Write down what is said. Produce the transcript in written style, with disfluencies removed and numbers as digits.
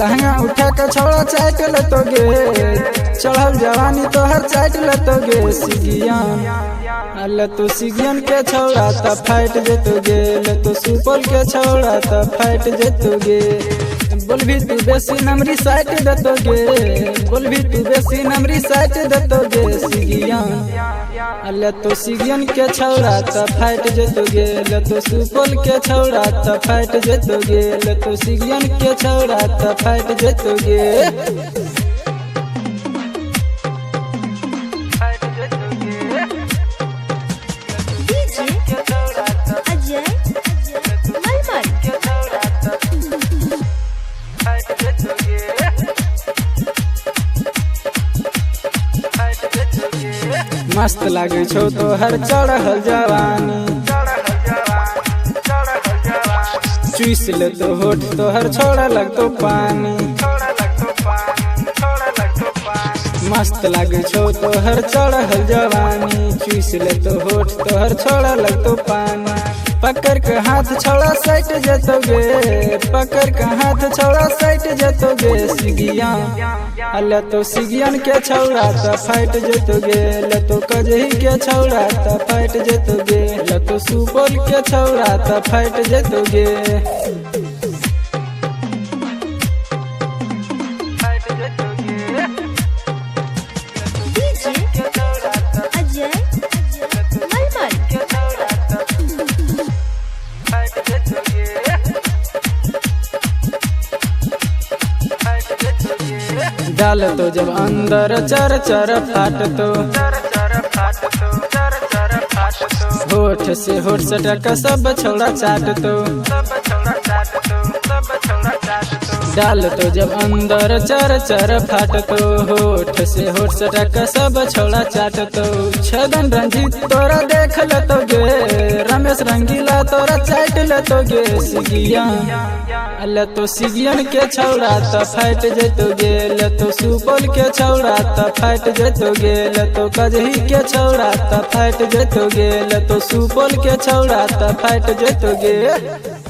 लहंगा उठा के छोड़ा चाट लतोगे, चढ़ल जवानी तोहर चाट लतोगे सिगियान। अल्लाह तो सिगियन के छौड़ा त फाइट जेतोगे, ले तो सुपल के छौड़ा त फाइट जेतोगे। बोलभी तू बेसी नमरी साइट देतोगे, बोलभी तू बेसी नमरी साइट देतोगे सिगियन। अल्लाह तो सिगियन के छौड़ा त फाइट जेतोगे, ले तो सुपल के छौड़ा त फाइट जेतोगे, ले तो सिगियन के छौड़ा त फाइट जेतोगे। मस्त लागे छो तोहर चढ़ल जवानी, चुइस ले तो होठ तोहर छोड़ा लगतो पानी। मस्त लागे छो तोहर चढ़ल जवानी, चुइस ले तो होठ तोहर छोड़ा लगतो पानी। पकड़ के हाथ छोड़ा साइट जतोगे, पकड़ के हाथ छोड़ा साइट जतोगे सिगियन। अल्लाह तो सिगियन के छौड़ा त फाइट जतोगे, ले तो कजही के छौड़ा त फाइट जतोगे, ले तो सुपौल के छौड़ा त फाइट जतोगे। डाल तो जब अंदर चर चर फाट तो, होठ से होठ सटक सब छौड़ा चाट तो। डाल तो जब अंदर चर चर फाट तो, होठ से होठ सटक सब छौड़ा चाट तो। छदन रंजीत तोरा देख लतोगे, रमेश रंगीला तोरा चाट लतोगे सिगियन। अल्लाह तो सिगियन के छौड़ा त फाइट जेतोगे, ले तो सुपौल के छौड़ा त फाइट जेतोगे, ले तो कजही के छौड़ा त फाइट जेतोगे, ले तो सुपौल के छौड़ा त फाइट जेतोगे।